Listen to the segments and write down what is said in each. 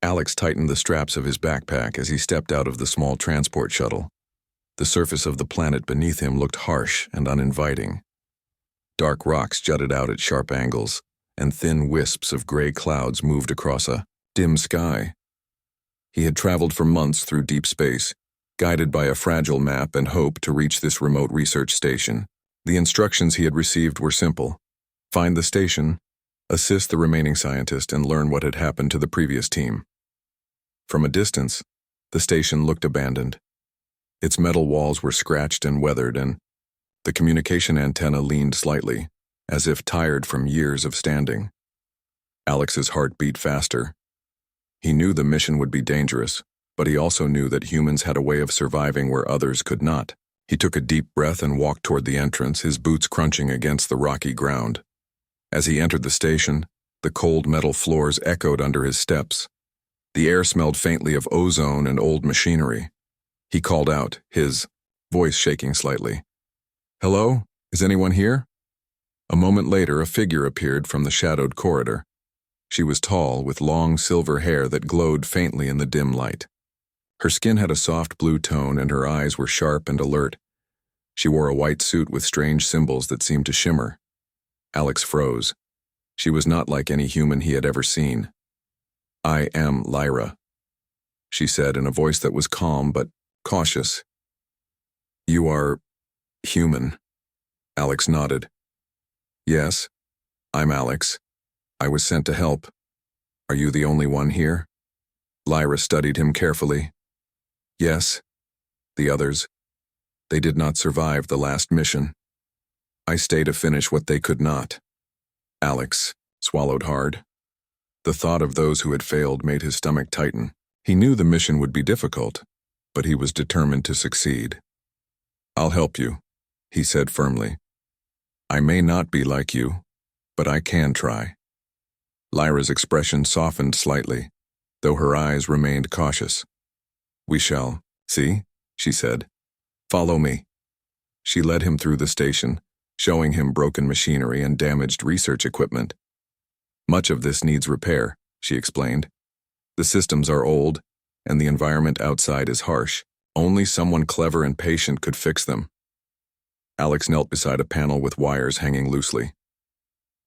Alex tightened the straps of his backpack as he stepped out of the small transport shuttle. The surface of the planet beneath him looked harsh and uninviting. Dark rocks jutted out at sharp angles, and thin wisps of gray clouds moved across a dim sky. He had traveled for months through deep space, guided by a fragile map and hope to reach this remote research station. The instructions he had received were simple: find the station, assist the remaining scientist, and learn what had happened to the previous team. From a distance, the station looked abandoned. Its metal walls were scratched and weathered, and the communication antenna leaned slightly, as if tired from years of standing. Alex's heart beat faster. He knew the mission would be dangerous, but he also knew that humans had a way of surviving where others could not. He took a deep breath and walked toward the entrance, his boots crunching against the rocky ground. As he entered the station, the cold metal floors echoed under his steps. The air smelled faintly of ozone and old machinery. He called out, his voice shaking slightly. "Hello? Is anyone here?" A moment later, a figure appeared from the shadowed corridor. She was tall, with long silver hair that glowed faintly in the dim light. Her skin had a soft blue tone and her eyes were sharp and alert. She wore a white suit with strange symbols that seemed to shimmer. Alex froze. She was not like any human he had ever seen. "I am Lyra," she said in a voice that was calm but cautious. "You are human." Alex nodded. "Yes, I'm Alex. I was sent to help. Are you the only one here?" Lyra studied him carefully. "Yes. The others. They did not survive the last mission. I stay to finish what they could not." Alex swallowed hard. The thought of those who had failed made his stomach tighten. He knew the mission would be difficult, but he was determined to succeed. "I'll help you," he said firmly. "I may not be like you, but I can try." Lyra's expression softened slightly, though her eyes remained cautious. "We shall see," she said. "Follow me." She led him through the station, showing him broken machinery and damaged research equipment. "Much of this needs repair," she explained. "The systems are old, and the environment outside is harsh. Only someone clever and patient could fix them." Alex knelt beside a panel with wires hanging loosely.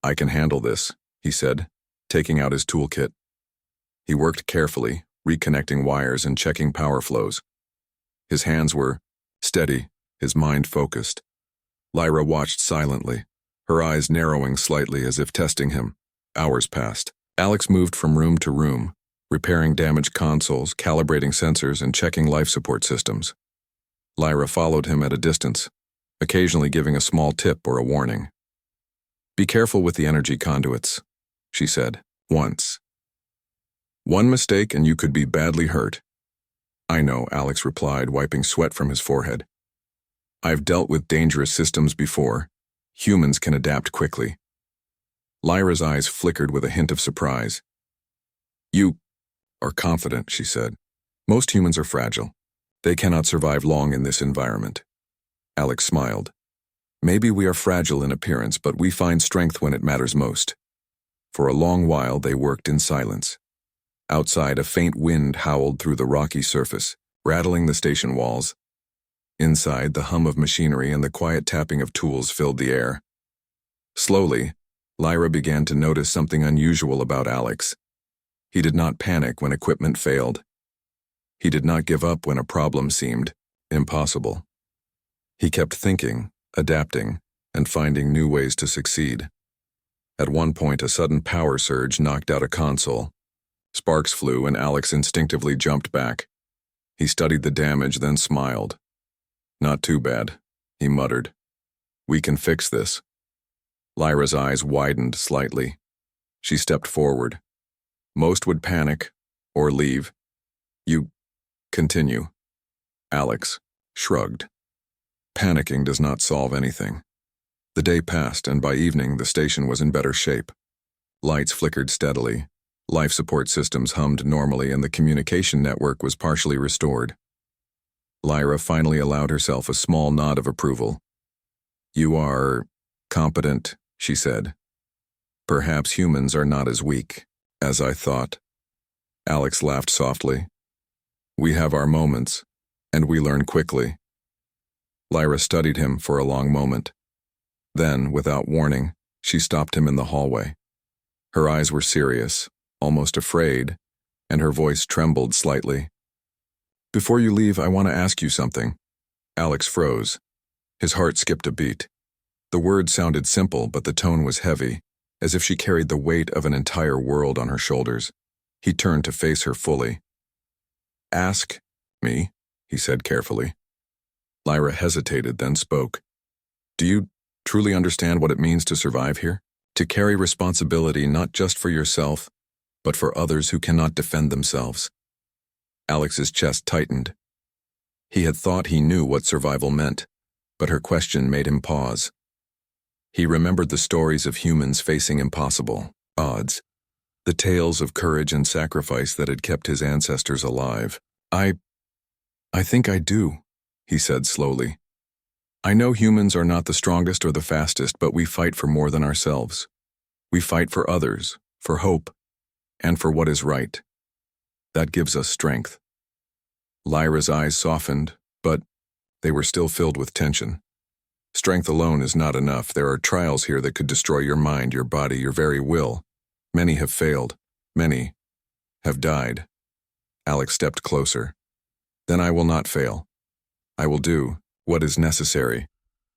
"I can handle this," he said, taking out his toolkit. He worked carefully, reconnecting wires and checking power flows. His hands were steady, his mind focused. Lyra watched silently, her eyes narrowing slightly as if testing him. Hours passed. Alex moved from room to room, repairing damaged consoles, calibrating sensors, and checking life support systems. Lyra followed him at a distance, occasionally giving a small tip or a warning. "Be careful with the energy conduits," she said, once. "One mistake and you could be badly hurt." "I know," Alex replied, wiping sweat from his forehead. "I've dealt with dangerous systems before. Humans can adapt quickly." Lyra's eyes flickered with a hint of surprise. "You are confident," she said. "Most humans are fragile. They cannot survive long in this environment." Alex smiled. "Maybe we are fragile in appearance, but we find strength when it matters most." For a long while they worked in silence. Outside, a faint wind howled through the rocky surface, rattling the station walls. Inside, the hum of machinery and the quiet tapping of tools filled the air. Slowly, Lyra began to notice something unusual about Alex. He did not panic when equipment failed. He did not give up when a problem seemed impossible. He kept thinking, adapting, and finding new ways to succeed. At one point, a sudden power surge knocked out a console. Sparks flew and Alex instinctively jumped back. He studied the damage, then smiled. "Not too bad," he muttered. "We can fix this." Lyra's eyes widened slightly. She stepped forward. "Most would panic, or leave. You continue." Alex shrugged. "Panicking does not solve anything." The day passed, and by evening the station was in better shape. Lights flickered steadily, life support systems hummed normally, and the communication network was partially restored. Lyra finally allowed herself a small nod of approval. "You are competent," she said. "Perhaps humans are not as weak as I thought." Alex laughed softly. We have our moments, and we learn quickly. Lyra studied him for a long moment. Then, without warning, she stopped him in the hallway. Her eyes were serious, almost afraid, and her voice trembled slightly. Before you leave, I want to ask you something. Alex froze. His heart skipped a beat. The words sounded simple, but the tone was heavy, as if she carried the weight of an entire world on her shoulders. He turned to face her fully. Ask me, he said carefully. Lyra hesitated, then spoke. Do you truly understand what it means to survive here? To carry responsibility not just for yourself, but for others who cannot defend themselves. Alex's chest tightened. He had thought he knew what survival meant, but her question made him pause. He remembered the stories of humans facing impossible odds, the tales of courage and sacrifice that had kept his ancestors alive. I think I do, he said slowly. I know humans are not the strongest or the fastest, but we fight for more than ourselves. We fight for others, for hope, and for what is right. That gives us strength. Lyra's eyes softened, but they were still filled with tension. Strength alone is not enough. There are trials here that could destroy your mind, your body, your very will. Many have failed. Many have died. Alex stepped closer. Then I will not fail. I will do what is necessary.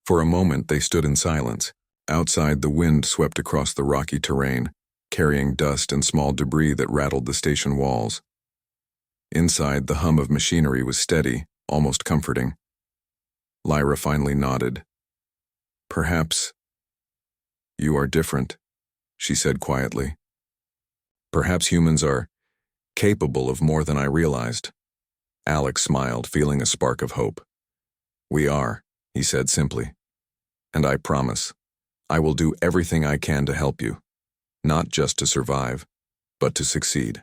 For a moment they stood in silence. Outside, the wind swept across the rocky terrain, carrying dust and small debris that rattled the station walls. Inside, the hum of machinery was steady, almost comforting. Lyra finally nodded. Perhaps you are different, she said quietly. Perhaps humans are capable of more than I realized. Alex smiled, feeling a spark of hope. We are, he said simply. And I promise, I will do everything I can to help you, not just to survive, but to succeed.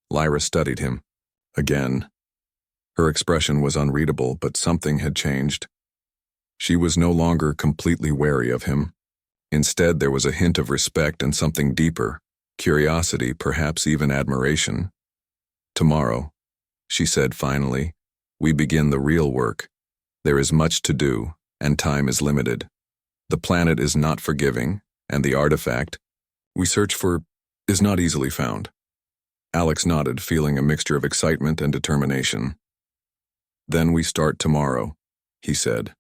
Lyra studied him. Again. Her expression was unreadable, but something had changed. She was no longer completely wary of him. Instead, there was a hint of respect and something deeper, curiosity, perhaps even admiration. Tomorrow, she said finally, we begin the real work. There is much to do, and time is limited. The planet is not forgiving, and the artifact we search for is not easily found. Alex nodded, feeling a mixture of excitement and determination. Then we start tomorrow, he said.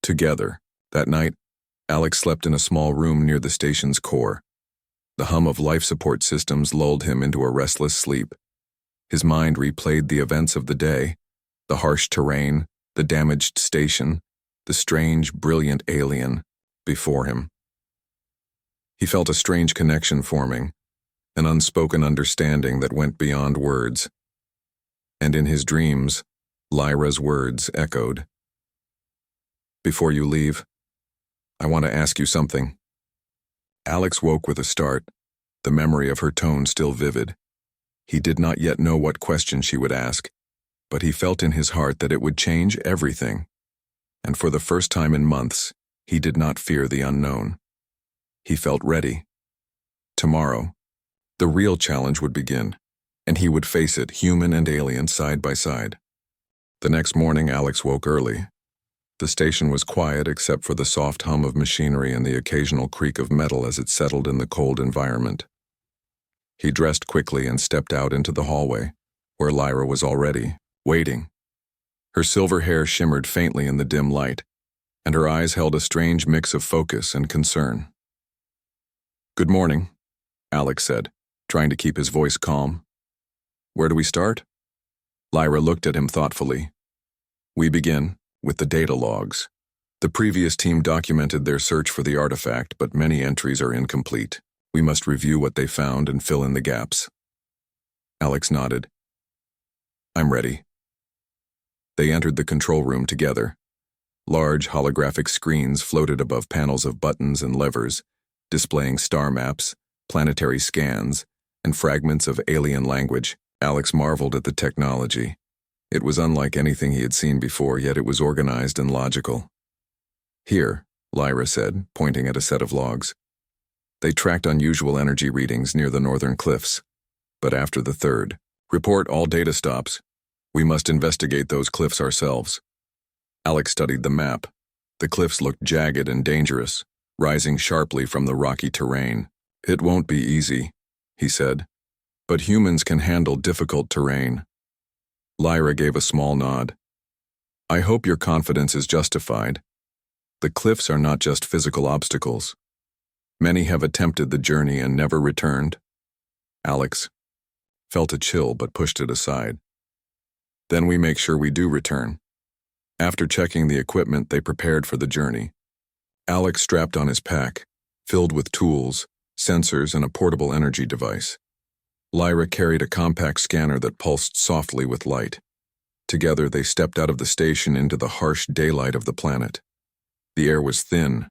Together. That night, Alex slept in a small room near the station's core. The hum of life support systems lulled him into a restless sleep. His mind replayed the events of the day, the harsh terrain, the damaged station, the strange, brilliant alien before him. He felt a strange connection forming, an unspoken understanding that went beyond words. And in his dreams, Lyra's words echoed. Before you leave, I want to ask you something. Alex woke with a start, the memory of her tone still vivid. He did not yet know what question she would ask, but he felt in his heart that it would change everything. And for the first time in months, he did not fear the unknown. He felt ready. Tomorrow, the real challenge would begin, and he would face it, human and alien, side by side. The next morning, Alex woke early. The station was quiet except for the soft hum of machinery and the occasional creak of metal as it settled in the cold environment. He dressed quickly and stepped out into the hallway, where Lyra was already waiting. Her silver hair shimmered faintly in the dim light, and her eyes held a strange mix of focus and concern. Good morning, Alex said, trying to keep his voice calm. Where do we start? Lyra looked at him thoughtfully. We begin with the data logs. The previous team documented their search for the artifact, but many entries are incomplete. We must review what they found and fill in the gaps. Alex nodded. I'm ready. They entered the control room together. Large holographic screens floated above panels of buttons and levers, displaying star maps, planetary scans, and fragments of alien language. Alex marveled at the technology. It was unlike anything he had seen before, yet it was organized and logical. Here, Lyra said, pointing at a set of logs. They tracked unusual energy readings near the northern cliffs. But after the third, report all data stops. We must investigate those cliffs ourselves. Alex studied the map. The cliffs looked jagged and dangerous, rising sharply from the rocky terrain. It won't be easy, he said, but humans can handle difficult terrain. Lyra gave a small nod. I hope your confidence is justified. The cliffs are not just physical obstacles. Many have attempted the journey and never returned. Alex felt a chill but pushed it aside. Then we make sure we do return. After checking the equipment, they prepared for the journey. Alex strapped on his pack, filled with tools, sensors, and a portable energy device. Lyra carried a compact scanner that pulsed softly with light. Together, they stepped out of the station into the harsh daylight of the planet. The air was thin,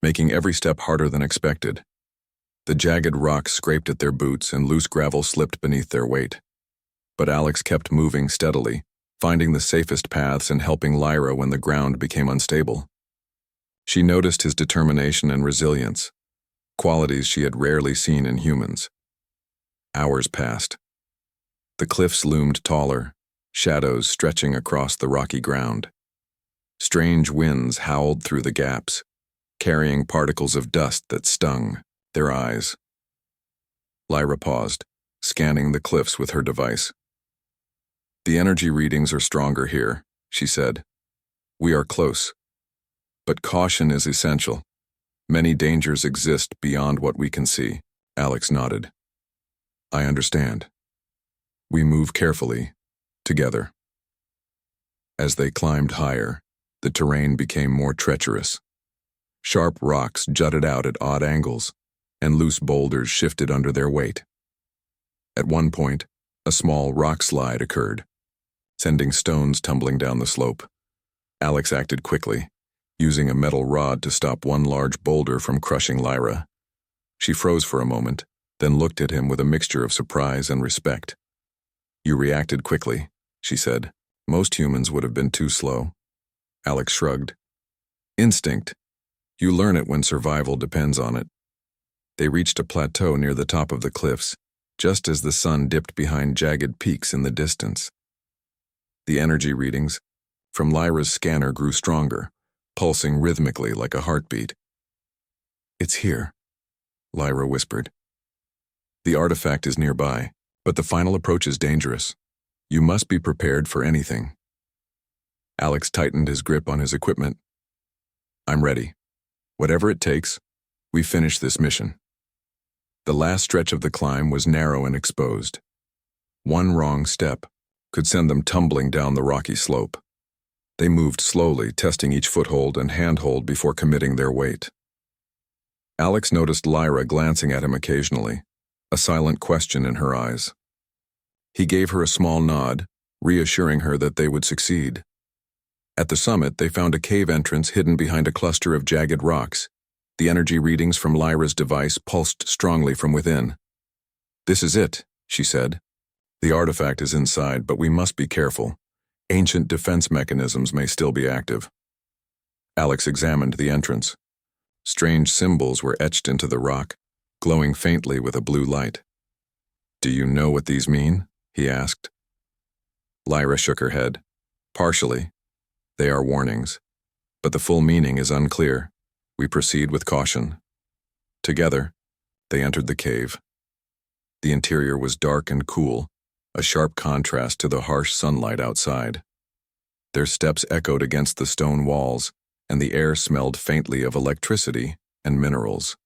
making every step harder than expected. The jagged rocks scraped at their boots and loose gravel slipped beneath their weight. But Alex kept moving steadily, finding the safest paths and helping Lyra when the ground became unstable. She noticed his determination and resilience, qualities she had rarely seen in humans. Hours passed. The cliffs loomed taller, shadows stretching across the rocky ground. Strange winds howled through the gaps, carrying particles of dust that stung their eyes. Lyra paused, scanning the cliffs with her device. The energy readings are stronger here, she said. We are close. But caution is essential. Many dangers exist beyond what we can see. Alex nodded. I understand. We move carefully, together. As they climbed higher, the terrain became more treacherous. Sharp rocks jutted out at odd angles, and loose boulders shifted under their weight. At one point, a small rock slide occurred, sending stones tumbling down the slope. Alex acted quickly, using a metal rod to stop one large boulder from crushing Lyra. She froze for a moment, then looked at him with a mixture of surprise and respect. You reacted quickly, she said. Most humans would have been too slow. Alex shrugged. Instinct. You learn it when survival depends on it. They reached a plateau near the top of the cliffs, just as the sun dipped behind jagged peaks in the distance. The energy readings from Lyra's scanner grew stronger, pulsing rhythmically like a heartbeat. It's here, Lyra whispered. The artifact is nearby, but the final approach is dangerous. You must be prepared for anything. Alex tightened his grip on his equipment. I'm ready. Whatever it takes, we finish this mission. The last stretch of the climb was narrow and exposed. One wrong step could send them tumbling down the rocky slope. They moved slowly, testing each foothold and handhold before committing their weight. Alex noticed Lyra glancing at him occasionally, a silent question in her eyes. He gave her a small nod, reassuring her that they would succeed. At the summit, they found a cave entrance hidden behind a cluster of jagged rocks. The energy readings from Lyra's device pulsed strongly from within. This is it, she said. The artifact is inside, but we must be careful. Ancient defense mechanisms may still be active. Alex examined the entrance. Strange symbols were etched into the rock, glowing faintly with a blue light. Do you know what these mean? He asked. Lyra shook her head. Partially. They are warnings, but the full meaning is unclear. We proceed with caution. Together, they entered the cave. The interior was dark and cool, a sharp contrast to the harsh sunlight outside. Their steps echoed against the stone walls, and the air smelled faintly of electricity and minerals.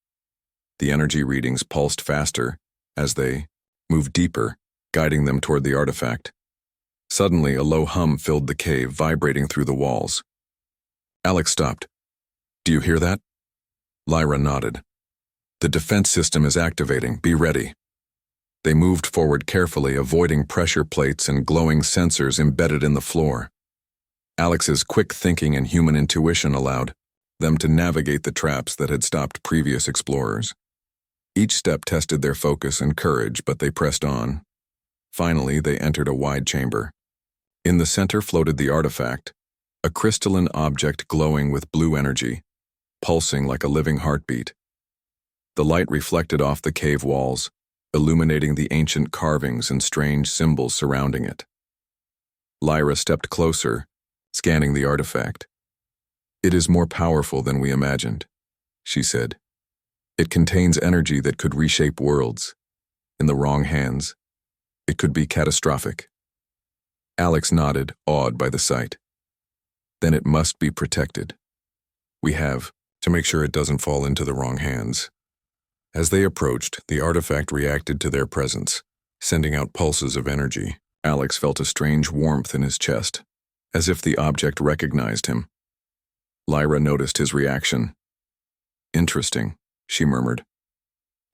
The energy readings pulsed faster as they moved deeper, guiding them toward the artifact. Suddenly, a low hum filled the cave, vibrating through the walls. Alex stopped. Do you hear that? Lyra nodded. The defense system is activating. Be ready. They moved forward carefully, avoiding pressure plates and glowing sensors embedded in the floor. Alex's quick thinking and human intuition allowed them to navigate the traps that had stopped previous explorers. Each step tested their focus and courage, but they pressed on. Finally, they entered a wide chamber. In the center floated the artifact, a crystalline object glowing with blue energy, pulsing like a living heartbeat. The light reflected off the cave walls, illuminating the ancient carvings and strange symbols surrounding it. Lyra stepped closer, scanning the artifact. "It is more powerful than we imagined," she said. "It contains energy that could reshape worlds. In the wrong hands, it could be catastrophic." Alex nodded, awed by the sight. "Then it must be protected. We have to make sure it doesn't fall into the wrong hands." As they approached, the artifact reacted to their presence, sending out pulses of energy. Alex felt a strange warmth in his chest, as if the object recognized him. Lyra noticed his reaction. "Interesting," she murmured.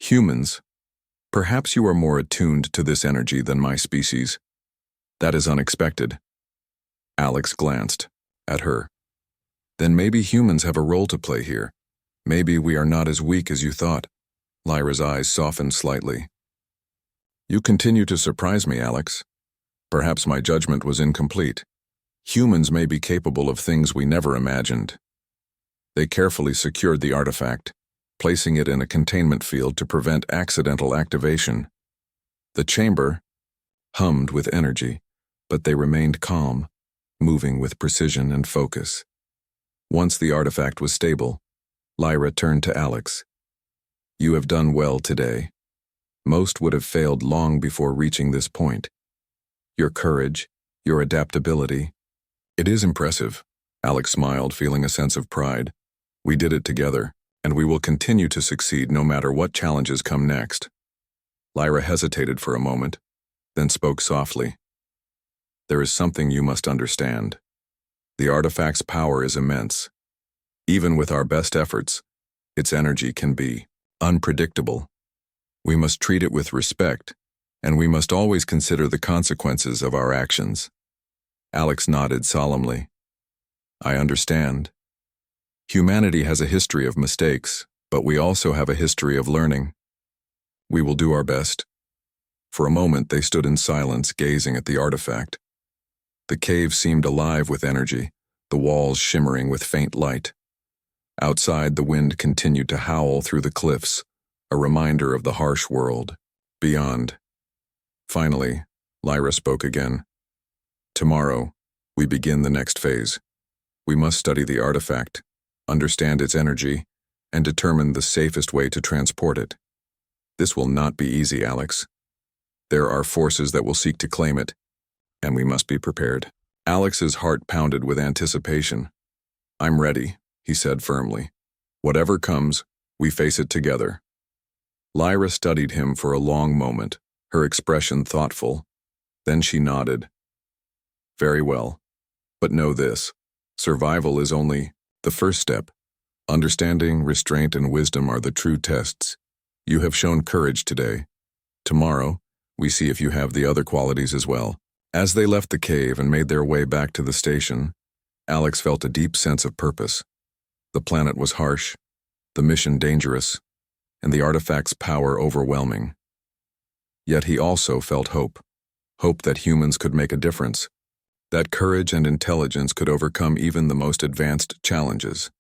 "Humans, perhaps you are more attuned to this energy than my species. That is unexpected." Alex glanced at her. "Then maybe humans have a role to play here. Maybe we are not as weak as you thought." Lyra's eyes softened slightly. "You continue to surprise me, Alex. Perhaps my judgment was incomplete. Humans may be capable of things we never imagined." They carefully secured the artifact, placing it in a containment field to prevent accidental activation. The chamber hummed with energy, but they remained calm, moving with precision and focus. Once the artifact was stable, Lyra turned to Alex. "You have done well today. Most would have failed long before reaching this point. Your courage, your adaptability. It is impressive." Alex smiled, feeling a sense of pride. "We did it together, and we will continue to succeed no matter what challenges come next." Lyra hesitated for a moment, then spoke softly. "There is something you must understand. The artifact's power is immense. Even with our best efforts, its energy can be unpredictable. We must treat it with respect, and we must always consider the consequences of our actions." Alex nodded solemnly. "I understand. Humanity has a history of mistakes, but we also have a history of learning. We will do our best." For a moment they stood in silence, gazing at the artifact. The cave seemed alive with energy, the walls shimmering with faint light. Outside, the wind continued to howl through the cliffs, a reminder of the harsh world beyond. Finally, Lyra spoke again. "Tomorrow, we begin the next phase. We must study the artifact, understand its energy, and determine the safest way to transport it. This will not be easy, Alex. There are forces that will seek to claim it, and we must be prepared." Alex's heart pounded with anticipation. "I'm ready," he said firmly. "Whatever comes, we face it together." Lyra studied him for a long moment, her expression thoughtful. Then she nodded. "Very well. But know this. Survival is only the first step. Understanding, restraint, and wisdom are the true tests. You have shown courage today. Tomorrow, we see if you have the other qualities as well." As they left the cave and made their way back to the station, Alex felt a deep sense of purpose. The planet was harsh, the mission dangerous, and the artifact's power overwhelming. Yet he also felt hope that humans could make a difference, that courage and intelligence could overcome even the most advanced challenges.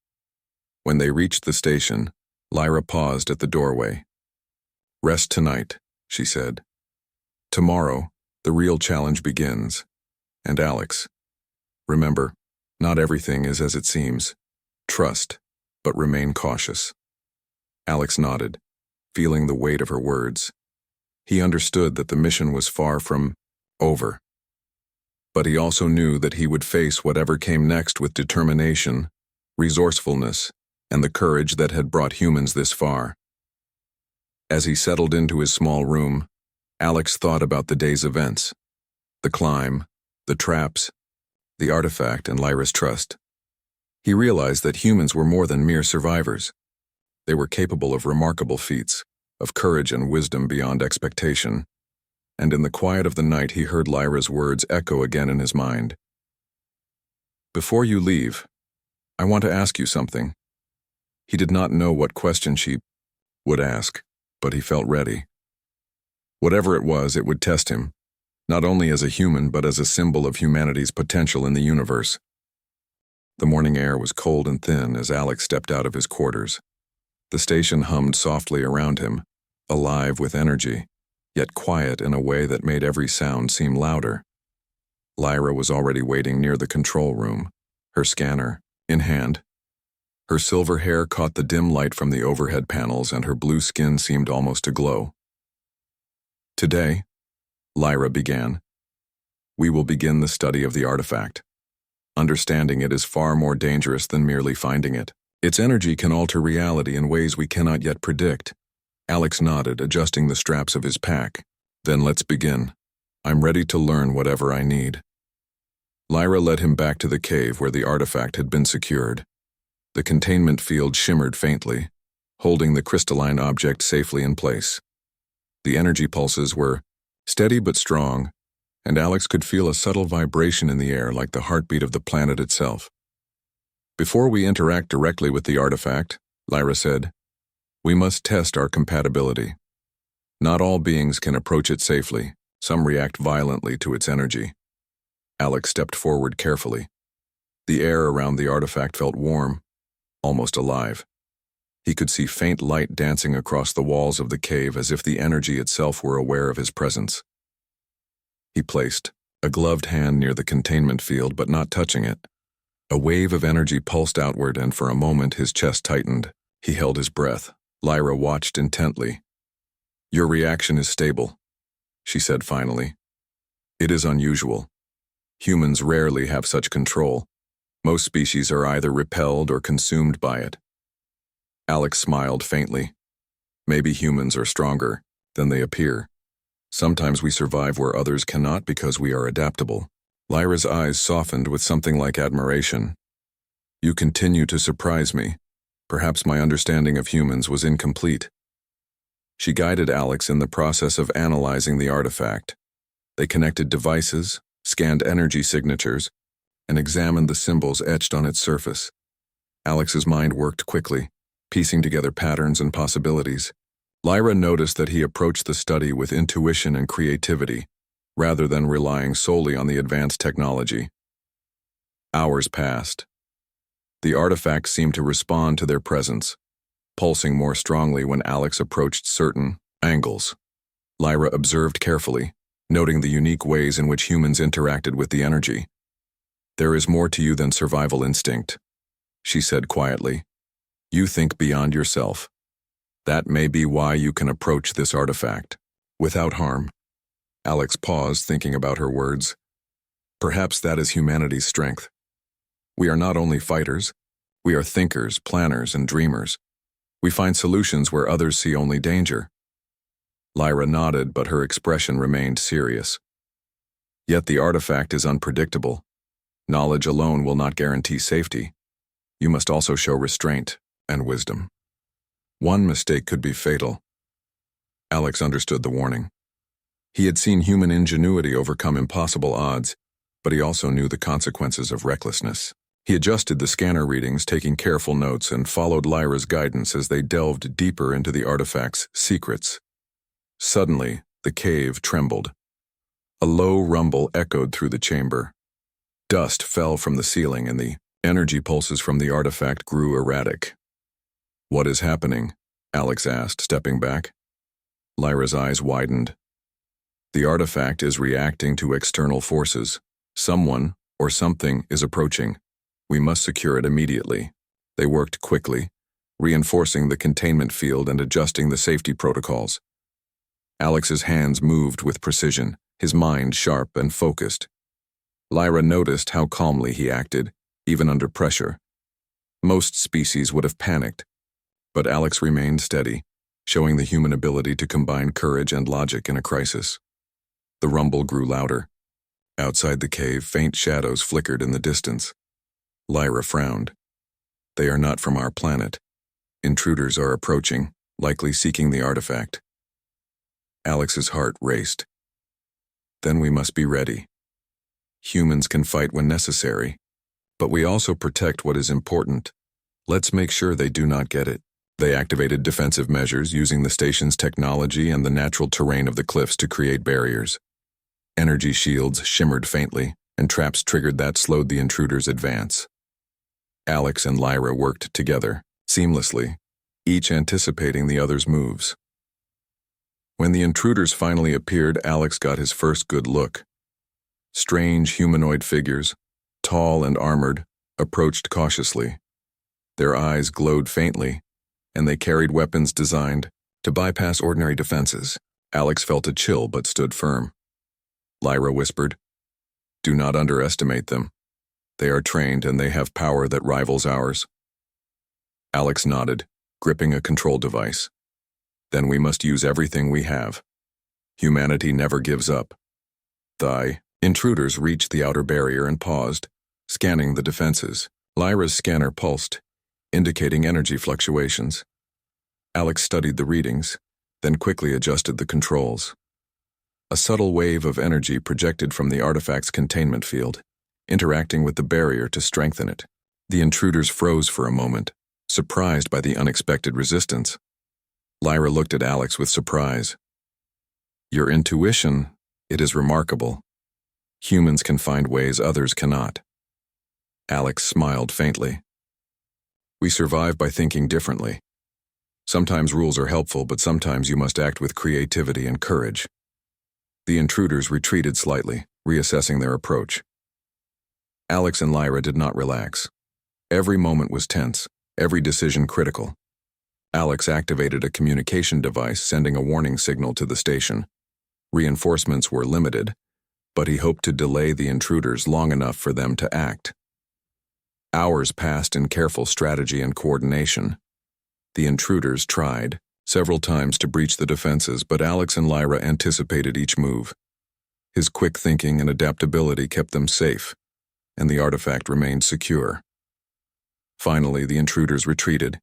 When they reached the station, Lyra paused at the doorway. "Rest tonight," she said. "Tomorrow, the real challenge begins. And Alex, remember, not everything is as it seems. Trust, but remain cautious." Alex nodded, feeling the weight of her words. He understood that the mission was far from over. But he also knew that he would face whatever came next with determination, resourcefulness, and the courage that had brought humans this far. As he settled into his small room, Alex thought about the day's events, the climb, the traps, the artifact, and Lyra's trust. He realized that humans were more than mere survivors. They were capable of remarkable feats, of courage and wisdom beyond expectation. And in the quiet of the night he heard Lyra's words echo again in his mind. "Before you leave, I want to ask you something." He did not know what question she would ask, but he felt ready. Whatever it was, it would test him, not only as a human but as a symbol of humanity's potential in the universe. The morning air was cold and thin as Alex stepped out of his quarters. The station hummed softly around him, alive with energy. yet quiet in a way that made every sound seem louder. Lyra was already waiting near the control room, her scanner in hand. Her silver hair caught the dim light from the overhead panels and her blue skin seemed almost to glow. Today, Lyra began, we will begin the study of the artifact. Understanding it is far more dangerous than merely finding it. Its energy can alter reality in ways we cannot yet predict. Alex nodded, adjusting the straps of his pack. Then let's begin. I'm ready to learn whatever I need. Lyra led him back to the cave where the artifact had been secured. The containment field shimmered faintly, holding the crystalline object safely in place. The energy pulses were steady but strong, and Alex could feel a subtle vibration in the air like the heartbeat of the planet itself. Before we interact directly with the artifact, Lyra said, we must test our compatibility. Not all beings can approach it safely. Some react violently to its energy. Alex stepped forward carefully. The air around the artifact felt warm, almost alive. He could see faint light dancing across the walls of the cave as if the energy itself were aware of his presence. He placed a gloved hand near the containment field, but not touching it. A wave of energy pulsed outward, and for a moment his chest tightened. He held his breath. Lyra watched intently. Your reaction is stable, she said finally. It is unusual. Humans rarely have such control. Most species are either repelled or consumed by it. Alex smiled faintly. Maybe humans are stronger than they appear. Sometimes we survive where others cannot because we are adaptable. Lyra's eyes softened with something like admiration. You continue to surprise me. Perhaps my understanding of humans was incomplete. She guided Alex in the process of analyzing the artifact. They connected devices, scanned energy signatures, and examined the symbols etched on its surface. Alex's mind worked quickly, piecing together patterns and possibilities. Lyra noticed that he approached the study with intuition and creativity, rather than relying solely on the advanced technology. Hours passed. The artifact seemed to respond to their presence, pulsing more strongly when Alex approached certain angles. Lyra observed carefully, noting the unique ways in which humans interacted with the energy. There is more to you than survival instinct, she said quietly. You think beyond yourself. That may be why you can approach this artifact without harm. Alex paused, thinking about her words. Perhaps that is humanity's strength. We are not only fighters, we are thinkers, planners, and dreamers. We find solutions where others see only danger. Lyra nodded, but her expression remained serious. Yet the artifact is unpredictable. Knowledge alone will not guarantee safety. You must also show restraint and wisdom. One mistake could be fatal. Alex understood the warning. He had seen human ingenuity overcome impossible odds, but he also knew the consequences of recklessness. He adjusted the scanner readings, taking careful notes, and followed Lyra's guidance as they delved deeper into the artifact's secrets. Suddenly, the cave trembled. A low rumble echoed through the chamber. Dust fell from the ceiling, and the energy pulses from the artifact grew erratic. What is happening? Alex asked, stepping back. Lyra's eyes widened. The artifact is reacting to external forces. Someone or something is approaching. We must secure it immediately. They worked quickly, reinforcing the containment field and adjusting the safety protocols. Alex's hands moved with precision, his mind sharp and focused. Lyra noticed how calmly he acted, even under pressure. Most species would have panicked, but Alex remained steady, showing the human ability to combine courage and logic in a crisis. The rumble grew louder. Outside the cave, faint shadows flickered in the distance. Lyra frowned. They are not from our planet. Intruders are approaching, likely seeking the artifact. Alex's heart raced. Then we must be ready. Humans can fight when necessary, but we also protect what is important. Let's make sure they do not get it. They activated defensive measures using the station's technology and the natural terrain of the cliffs to create barriers. Energy shields shimmered faintly, and traps triggered that slowed the intruders' advance. Alex and Lyra worked together, seamlessly, each anticipating the other's moves. When the intruders finally appeared, Alex got his first good look. Strange humanoid figures, tall and armored, approached cautiously. Their eyes glowed faintly, and they carried weapons designed to bypass ordinary defenses. Alex felt a chill but stood firm. Lyra whispered, "Do not underestimate them. They are trained and they have power that rivals ours." Alex nodded, gripping a control device. "Then we must use everything we have. Humanity never gives up." The intruders reached the outer barrier and paused, scanning the defenses. Lyra's scanner pulsed, indicating energy fluctuations. Alex studied the readings, then quickly adjusted the controls. A subtle wave of energy projected from the artifact's containment field, interacting with the barrier to strengthen it. The intruders froze for a moment, surprised by the unexpected resistance. Lyra looked at Alex with surprise. "Your intuition, it is remarkable. Humans can find ways others cannot." Alex smiled faintly. "We survive by thinking differently. Sometimes rules are helpful, but sometimes you must act with creativity and courage." The intruders retreated slightly, reassessing their approach. Alex and Lyra did not relax. Every moment was tense, every decision critical. Alex activated a communication device, sending a warning signal to the station. Reinforcements were limited, but he hoped to delay the intruders long enough for them to act. Hours passed in careful strategy and coordination. The intruders tried several times to breach the defenses, but Alex and Lyra anticipated each move. His quick thinking and adaptability kept them safe, and the artifact remained secure. Finally, the intruders retreated,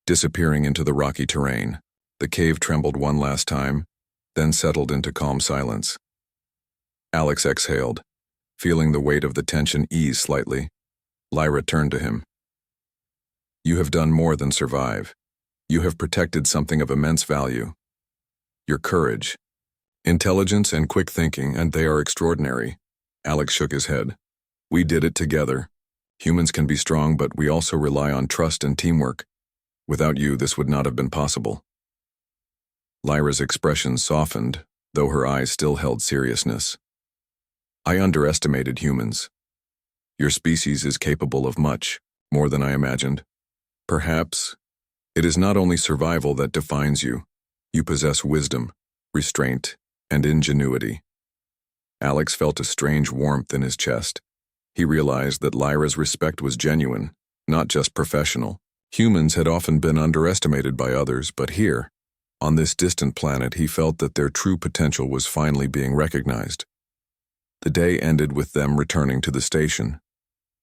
disappearing into the rocky terrain. The cave trembled one last time, then settled into calm silence. Alex exhaled, feeling the weight of the tension ease slightly. Lyra turned to him. "You have done more than survive. You have protected something of immense value. Your courage, intelligence, and quick thinking, and they are extraordinary." Alex shook his head. "We did it together. Humans can be strong, but we also rely on trust and teamwork. Without you, this would not have been possible." Lyra's expression softened, though her eyes still held seriousness. "I underestimated humans. Your species is capable of much, more than I imagined. Perhaps it is not only survival that defines you. You possess wisdom, restraint, and ingenuity." Alex felt a strange warmth in his chest. He realized that Lyra's respect was genuine, not just professional. Humans had often been underestimated by others, but here, on this distant planet, he felt that their true potential was finally being recognized. The day ended with them returning to the station.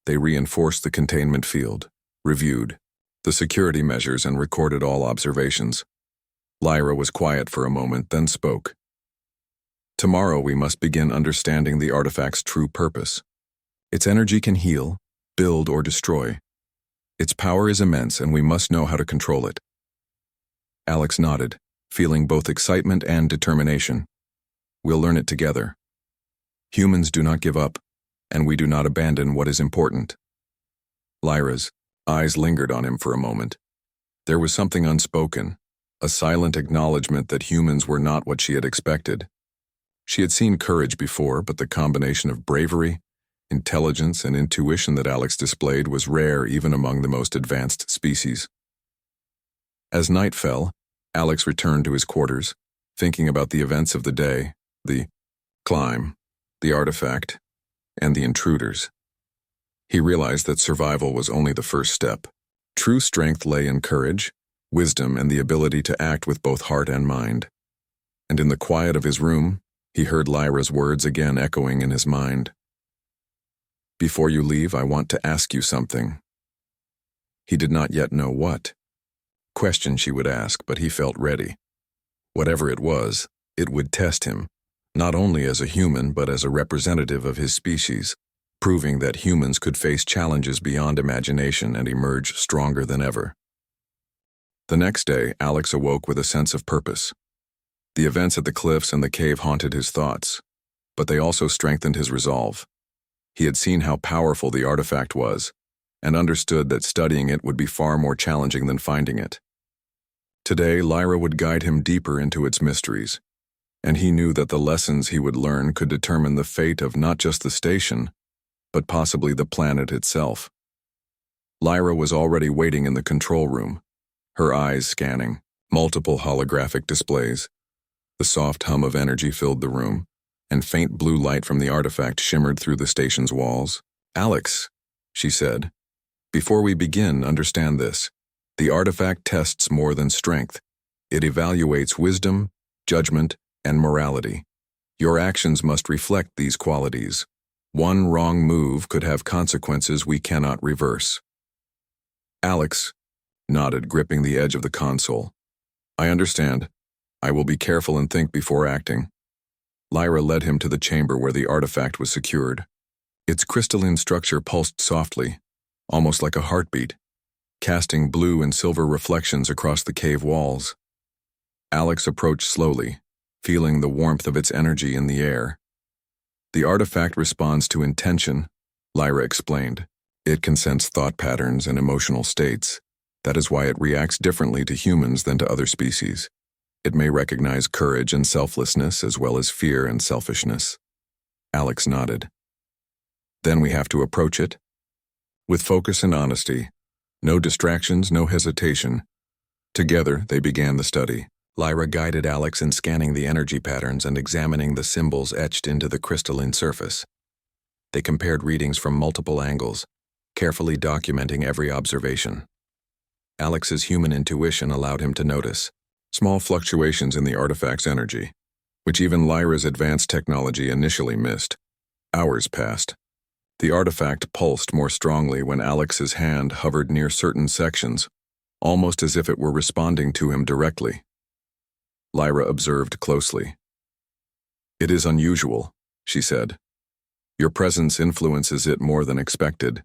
They reinforced the containment field, reviewed the security measures, and recorded all observations. Lyra was quiet for a moment, then spoke. "Tomorrow we must begin understanding the artifact's true purpose. Its energy can heal, build, or destroy. Its power is immense, and we must know how to control it." Alex nodded, feeling both excitement and determination. "We'll learn it together. Humans do not give up, and we do not abandon what is important." Lyra's eyes lingered on him for a moment. There was something unspoken, a silent acknowledgement that humans were not what she had expected. She had seen courage before, but the combination of bravery, intelligence, and intuition that Alex displayed was rare even among the most advanced species. As night fell, Alex returned to his quarters, thinking about the events of the day, the climb, the artifact, and the intruders. He realized that survival was only the first step. True strength lay in courage, wisdom, and the ability to act with both heart and mind. And in the quiet of his room, he heard Lyra's words again echoing in his mind. "Before you leave, I want to ask you something." He did not yet know what question she would ask, but he felt ready. Whatever it was, it would test him, not only as a human but as a representative of his species, proving that humans could face challenges beyond imagination and emerge stronger than ever. The next day, Alex awoke with a sense of purpose. The events at the cliffs and the cave haunted his thoughts, but they also strengthened his resolve. He had seen how powerful the artifact was, and understood that studying it would be far more challenging than finding it. Today, Lyra would guide him deeper into its mysteries, and he knew that the lessons he would learn could determine the fate of not just the station, but possibly the planet itself. Lyra was already waiting in the control room, her eyes scanning multiple holographic displays. The soft hum of energy filled the room, and faint blue light from the artifact shimmered through the station's walls. "Alex," she said, "before we begin, understand this. The artifact tests more than strength. It evaluates wisdom, judgment, and morality. Your actions must reflect these qualities. One wrong move could have consequences we cannot reverse." Alex nodded, gripping the edge of the console. "I understand. I will be careful and think before acting." Lyra led him to the chamber where the artifact was secured. Its crystalline structure pulsed softly, almost like a heartbeat, casting blue and silver reflections across the cave walls. Alex approached slowly, feeling the warmth of its energy in the air. "The artifact responds to intention," Lyra explained. "It can sense thought patterns and emotional states. That is why it reacts differently to humans than to other species. It may recognize courage and selflessness as well as fear and selfishness." Alex nodded. "Then we have to approach it with focus and honesty. No distractions, no hesitation." Together, they began the study. Lyra guided Alex in scanning the energy patterns and examining the symbols etched into the crystalline surface. They compared readings from multiple angles, carefully documenting every observation. Alex's human intuition allowed him to notice small fluctuations in the artifact's energy, which even Lyra's advanced technology initially missed. Hours passed. The artifact pulsed more strongly when Alex's hand hovered near certain sections, almost as if it were responding to him directly. Lyra observed closely. "It is unusual," she said. "Your presence influences it more than expected.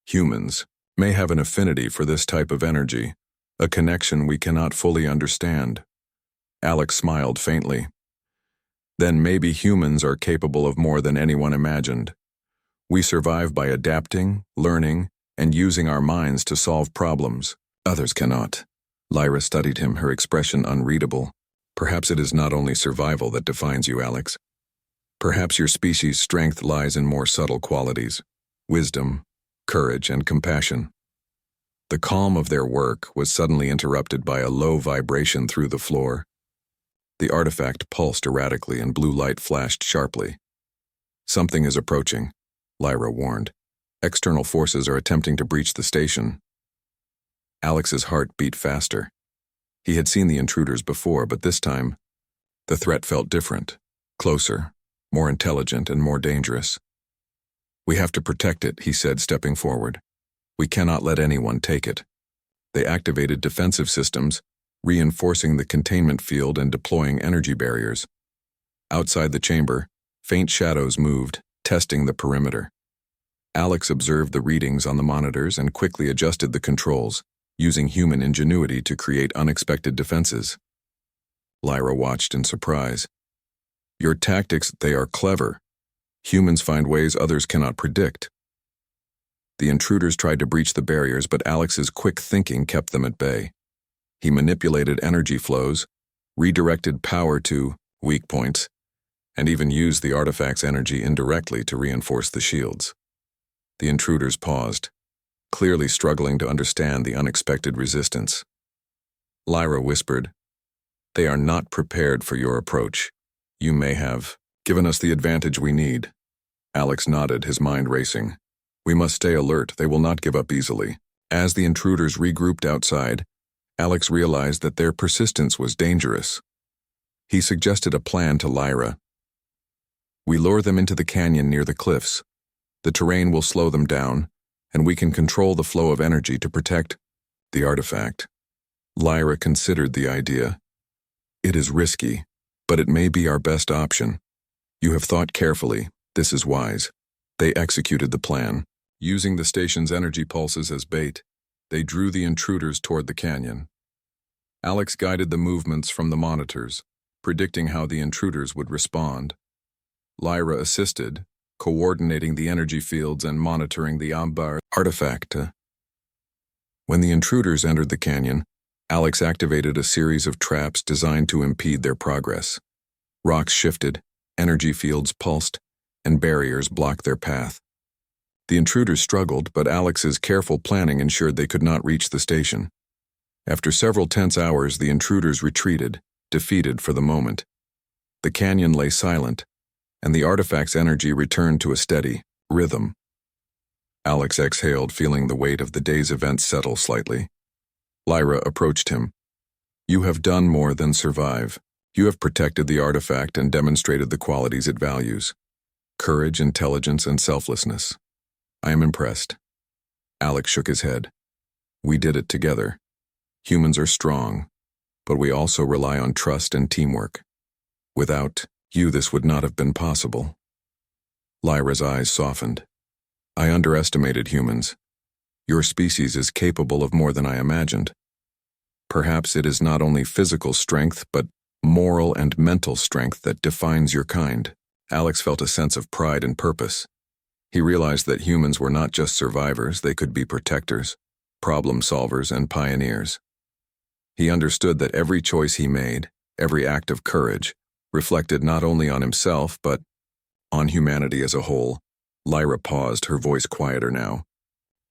Humans may have an affinity for this type of energy, a connection we cannot fully understand." Alex smiled faintly. "Then maybe humans are capable of more than anyone imagined. We survive by adapting, learning, and using our minds to solve problems. Others cannot." Lyra studied him, her expression unreadable. "Perhaps it is not only survival that defines you, Alex. Perhaps your species' strength lies in more subtle qualities: wisdom, courage, and compassion." The calm of their work was suddenly interrupted by a low vibration through the floor. The artifact pulsed erratically and blue light flashed sharply. "Something is approaching," Lyra warned. "External forces are attempting to breach the station." Alex's heart beat faster. He had seen the intruders before, but this time, the threat felt different, closer, more intelligent, and more dangerous. "We have to protect it," he said, stepping forward. "We cannot let anyone take it." They activated defensive systems, reinforcing the containment field and deploying energy barriers. Outside the chamber, faint shadows moved, testing the perimeter. Alex observed the readings on the monitors and quickly adjusted the controls, using human ingenuity to create unexpected defenses. Lyra watched in surprise. "Your tactics, they are clever. Humans find ways others cannot predict." The intruders tried to breach the barriers, but Alex's quick thinking kept them at bay. He manipulated energy flows, redirected power to weak points, and even used the artifact's energy indirectly to reinforce the shields. The intruders paused, clearly struggling to understand the unexpected resistance. Lyra whispered, "They are not prepared for your approach. You may have given us the advantage we need." Alex nodded, his mind racing. "We must stay alert. They will not give up easily." As the intruders regrouped outside, Alex realized that their persistence was dangerous. He suggested a plan to Lyra. "We lure them into the canyon near the cliffs. The terrain will slow them down, and we can control the flow of energy to protect the artifact." Lyra considered the idea. "It is risky, but it may be our best option. You have thought carefully. This is wise." They executed the plan. Using the station's energy pulses as bait, they drew the intruders toward the canyon. Alex guided the movements from the monitors, predicting how the intruders would respond. Lyra assisted, coordinating the energy fields and monitoring the Ambar artifact. When the intruders entered the canyon, Alex activated a series of traps designed to impede their progress. Rocks shifted, energy fields pulsed, and barriers blocked their path. The intruders struggled, but Alex's careful planning ensured they could not reach the station. After several tense hours, the intruders retreated, defeated for the moment. The canyon lay silent, and the artifact's energy returned to a steady rhythm. Alex exhaled, feeling the weight of the day's events settle slightly. Lyra approached him. "You have done more than survive. You have protected the artifact and demonstrated the qualities it values: courage, intelligence, and selflessness. I am impressed." Alex shook his head. "We did it together. Humans are strong, but we also rely on trust and teamwork. Without you, this would not have been possible." Lyra's eyes softened. "I underestimated humans. Your species is capable of more than I imagined. Perhaps it is not only physical strength, but moral and mental strength that defines your kind." Alex felt a sense of pride and purpose. He realized that humans were not just survivors, they could be protectors, problem solvers, and pioneers. He understood that every choice he made, every act of courage, reflected not only on himself, but on humanity as a whole. Lyra paused, her voice quieter now.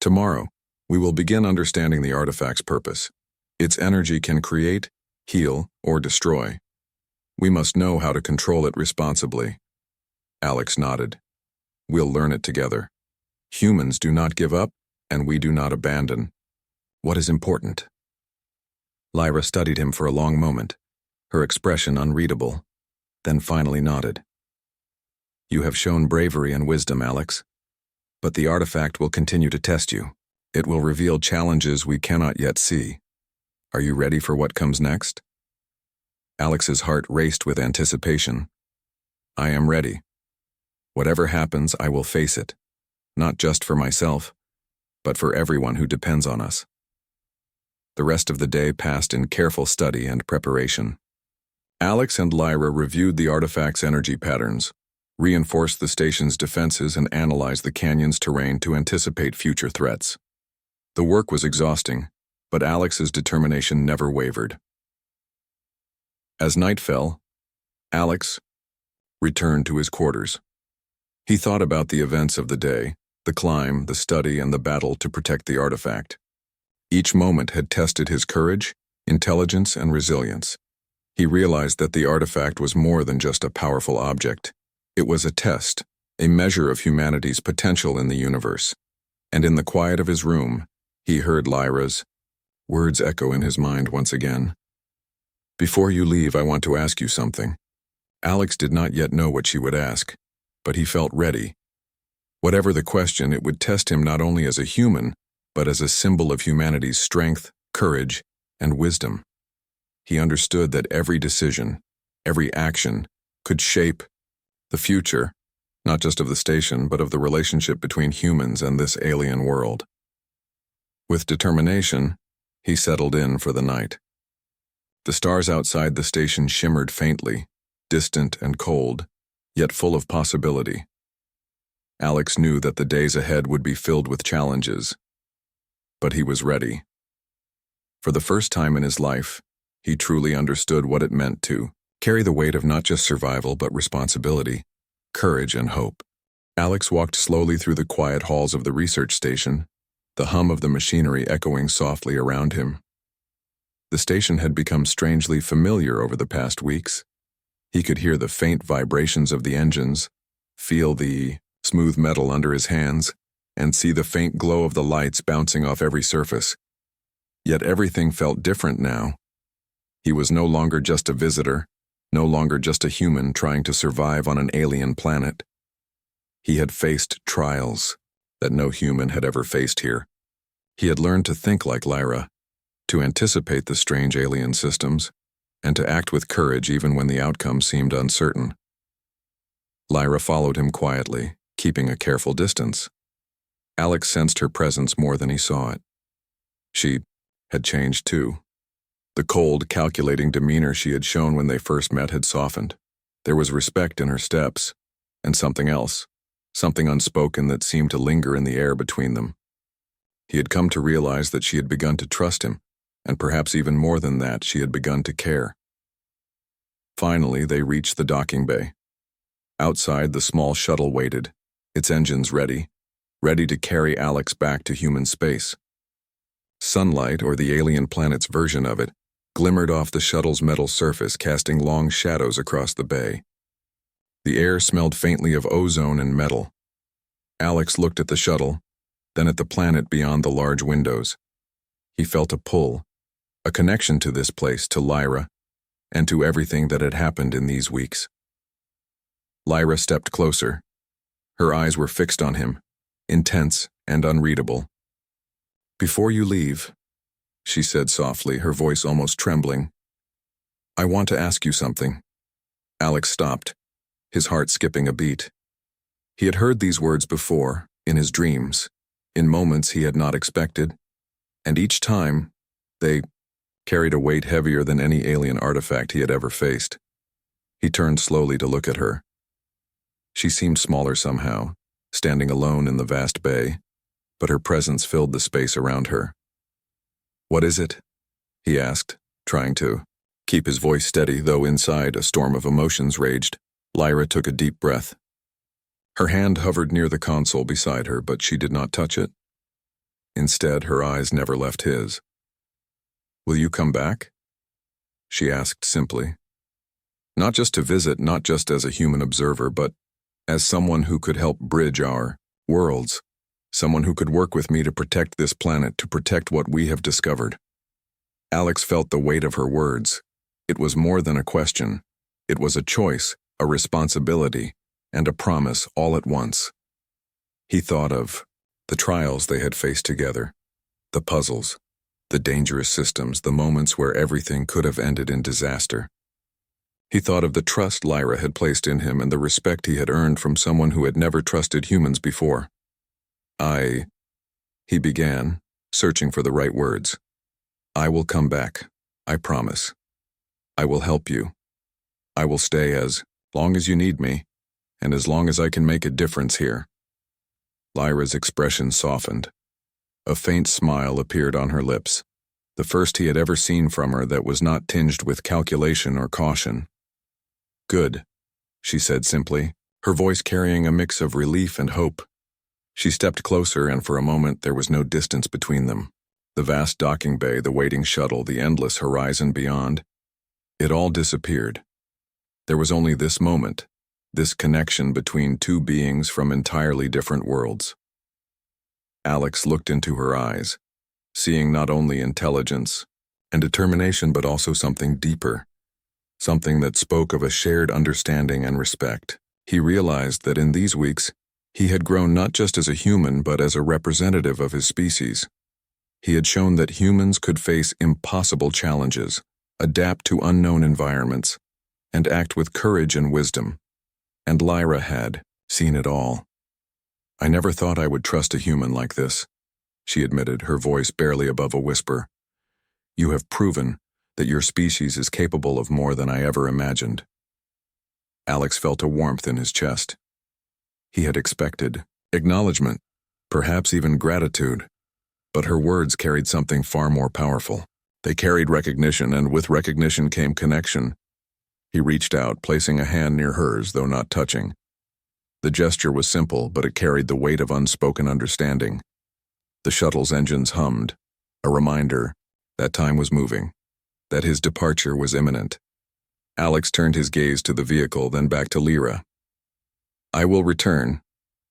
"Tomorrow, we will begin understanding the artifact's purpose. Its energy can create, heal, or destroy. We must know how to control it responsibly." Alex nodded. "We'll learn it together. Humans do not give up, and we do not abandon. What is important?" Lyra studied him for a long moment, her expression unreadable, then finally nodded. "You have shown bravery and wisdom, Alex. But the artifact will continue to test you. It will reveal challenges we cannot yet see. Are you ready for what comes next?" Alex's heart raced with anticipation. "I am ready. Whatever happens, I will face it, not just for myself, but for everyone who depends on us." The rest of the day passed in careful study and preparation. Alex and Lyra reviewed the artifact's energy patterns, reinforced the station's defenses, and analyzed the canyon's terrain to anticipate future threats. The work was exhausting, but Alex's determination never wavered. As night fell, Alex returned to his quarters. He thought about the events of the day, the climb, the study, and the battle to protect the artifact. Each moment had tested his courage, intelligence, and resilience. He realized that the artifact was more than just a powerful object. It was a test, a measure of humanity's potential in the universe. And in the quiet of his room, he heard Lyra's words echo in his mind once again. "Before you leave, I want to ask you something." Alex did not yet know what she would ask, but he felt ready. Whatever the question, it would test him not only as a human, but as a symbol of humanity's strength, courage, and wisdom. He understood that every decision, every action, could shape the future, not just of the station, but of the relationship between humans and this alien world. With determination, he settled in for the night. The stars outside the station shimmered faintly, distant and cold, yet full of possibility. Alex knew that the days ahead would be filled with challenges, but he was ready. For the first time in his life, he truly understood what it meant to carry the weight of not just survival but responsibility, courage, and hope. Alex walked slowly through the quiet halls of the research station, the hum of the machinery echoing softly around him. The station had become strangely familiar over the past weeks. He could hear the faint vibrations of the engines, feel the smooth metal under his hands, and see the faint glow of the lights bouncing off every surface. Yet everything felt different now. He was no longer just a visitor, no longer just a human trying to survive on an alien planet. He had faced trials that no human had ever faced here. He had learned to think like Lyra, to anticipate the strange alien systems, and to act with courage even when the outcome seemed uncertain. Lyra followed him quietly, keeping a careful distance. Alex sensed her presence more than he saw it. She had changed too. The cold, calculating demeanor she had shown when they first met had softened. There was respect in her steps, and something else, something unspoken that seemed to linger in the air between them. He had come to realize that she had begun to trust him, and perhaps even more than that, she had begun to care. Finally, they reached the docking bay. Outside, the small shuttle waited, its engines ready to carry Alex back to human space. Sunlight, or the alien planet's version of it, glimmered off the shuttle's metal surface, casting long shadows across the bay. The air smelled faintly of ozone and metal. Alex looked at the shuttle, then at the planet beyond the large windows. He felt a pull, a connection to this place, to Lyra, and to everything that had happened in these weeks. Lyra stepped closer. Her eyes were fixed on him, intense and unreadable. "Before you leave," she said softly, her voice almost trembling, "I want to ask you something." Alex stopped, his heart skipping a beat. He had heard these words before, in his dreams, in moments he had not expected, and each time, they carried a weight heavier than any alien artifact he had ever faced. He turned slowly to look at her. She seemed smaller somehow, standing alone in the vast bay, but her presence filled the space around her. "What is it?" he asked, trying to keep his voice steady, though inside a storm of emotions raged. Lyra took a deep breath. Her hand hovered near the console beside her, but she did not touch it. Instead, her eyes never left his. "Will you come back?" she asked simply. "Not just to visit, not just as a human observer, but as someone who could help bridge our worlds, someone who could work with me to protect this planet, to protect what we have discovered." Alex felt the weight of her words. It was more than a question. It was a choice, a responsibility, and a promise all at once. He thought of the trials they had faced together, the puzzles, the dangerous systems, the moments where everything could have ended in disaster. He thought of the trust Lyra had placed in him and the respect he had earned from someone who had never trusted humans before. He began, searching for the right words. "I will come back, I promise. I will help you. I will stay as long as you need me, and as long as I can make a difference here." Lyra's expression softened. A faint smile appeared on her lips, the first he had ever seen from her that was not tinged with calculation or caution. "Good," she said simply, her voice carrying a mix of relief and hope. She stepped closer, and for a moment there was no distance between them. The vast docking bay, the waiting shuttle, the endless horizon beyond. It all disappeared. There was only this moment, this connection between two beings from entirely different worlds. Alex looked into her eyes, seeing not only intelligence and determination but also something deeper, something that spoke of a shared understanding and respect. He realized that in these weeks, he had grown not just as a human but as a representative of his species. He had shown that humans could face impossible challenges, adapt to unknown environments, and act with courage and wisdom. And Lyra had seen it all. "I never thought I would trust a human like this," she admitted, her voice barely above a whisper. "You have proven that your species is capable of more than I ever imagined." Alex felt a warmth in his chest. He had expected acknowledgement, perhaps even gratitude, but her words carried something far more powerful. They carried recognition, and with recognition came connection. He reached out, placing a hand near hers, though not touching. The gesture was simple, but it carried the weight of unspoken understanding. The shuttle's engines hummed, a reminder that time was moving, that his departure was imminent. Alex turned his gaze to the vehicle, then back to Lyra. "I will return,"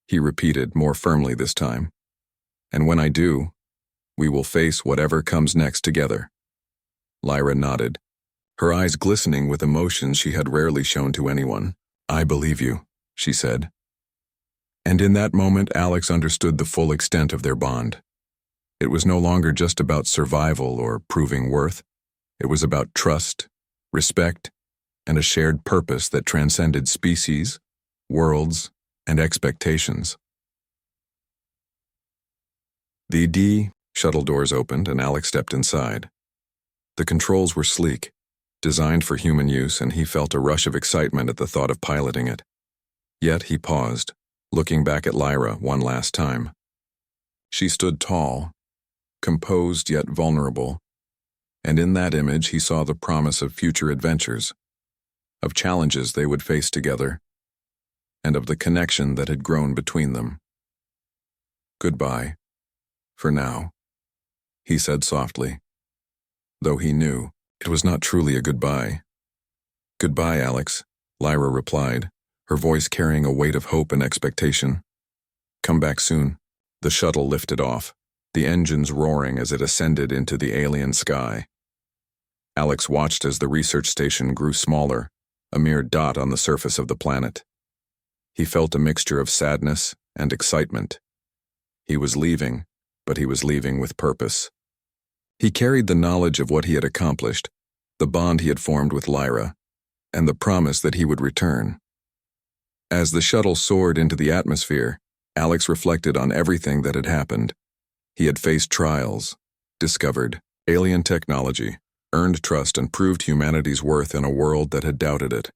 he repeated, more firmly this time. "And when I do, we will face whatever comes next together." Lyra nodded, her eyes glistening with emotions she had rarely shown to anyone. "I believe you," she said. And in that moment, Alex understood the full extent of their bond. It was no longer just about survival or proving worth. It was about trust, respect, and a shared purpose that transcended species, worlds, and expectations. The shuttle doors opened and Alex stepped inside. The controls were sleek, designed for human use, and he felt a rush of excitement at the thought of piloting it. Yet he paused, looking back at Lyra one last time. She stood tall, composed yet vulnerable, and in that image he saw the promise of future adventures. of challenges they would face together, and of the connection that had grown between them. "Goodbye, for now," he said softly, though he knew it was not truly a goodbye. "Goodbye, Alex," Lyra replied, her voice carrying a weight of hope and expectation. "Come back soon." The shuttle lifted off, the engines roaring as it ascended into the alien sky. Alex watched as the research station grew smaller, a mere dot on the surface of the planet. He felt a mixture of sadness and excitement. He was leaving, but he was leaving with purpose. He carried the knowledge of what he had accomplished, the bond he had formed with Lyra, and the promise that he would return. As the shuttle soared into the atmosphere, Alex reflected on everything that had happened. He had faced trials, discovered alien technology, earned trust, and proved humanity's worth in a world that had doubted it.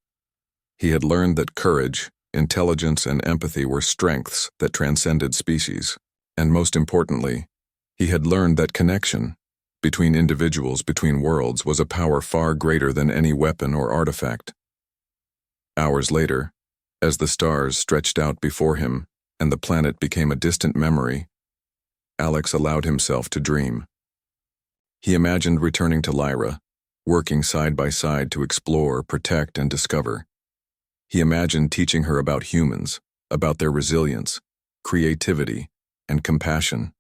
He had learned that courage, intelligence, and empathy were strengths that transcended species. And most importantly, he had learned that connection, between individuals, between worlds, was a power far greater than any weapon or artifact. Hours later, as the stars stretched out before him and the planet became a distant memory, Alex allowed himself to dream. He imagined returning to Lyra, working side by side to explore, protect, and discover. He imagined teaching her about humans, about their resilience, creativity, and compassion.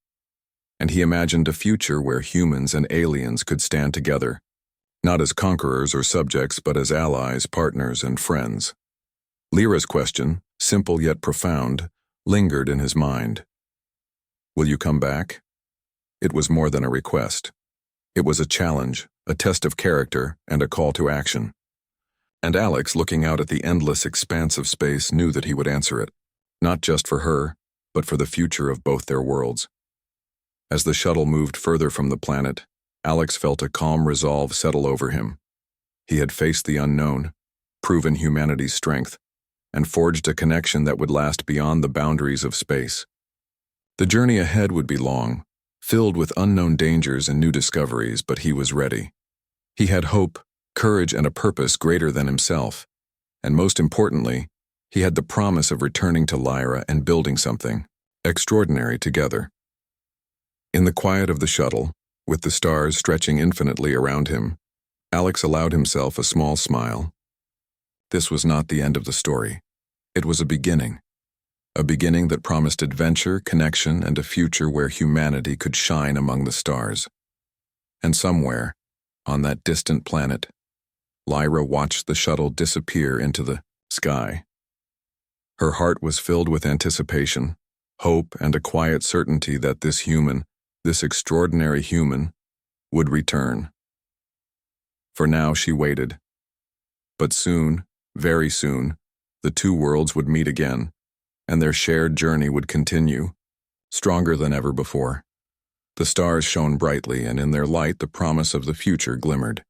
And he imagined a future where humans and aliens could stand together, not as conquerors or subjects, but as allies, partners, and friends. Lyra's question, simple yet profound, lingered in his mind. "Will you come back?" It was more than a request. It was a challenge, a test of character, and a call to action. And Alex, looking out at the endless expanse of space, knew that he would answer it, not just for her, but for the future of both their worlds. As the shuttle moved further from the planet, Alex felt a calm resolve settle over him. He had faced the unknown, proven humanity's strength, and forged a connection that would last beyond the boundaries of space. The journey ahead would be long, filled with unknown dangers and new discoveries, but he was ready. He had hope, courage, and a purpose greater than himself. And most importantly, he had the promise of returning to Lyra and building something extraordinary together. In the quiet of the shuttle, with the stars stretching infinitely around him, Alex allowed himself a small smile. This was not the end of the story. It was a beginning that promised adventure, connection, and a future where humanity could shine among the stars. And somewhere, on that distant planet, Lyra watched the shuttle disappear into the sky. Her heart was filled with anticipation, hope, and a quiet certainty that this human, this extraordinary human, would return. For now she waited. But soon, very soon, the two worlds would meet again, and their shared journey would continue, stronger than ever before. The stars shone brightly, and in their light the promise of the future glimmered.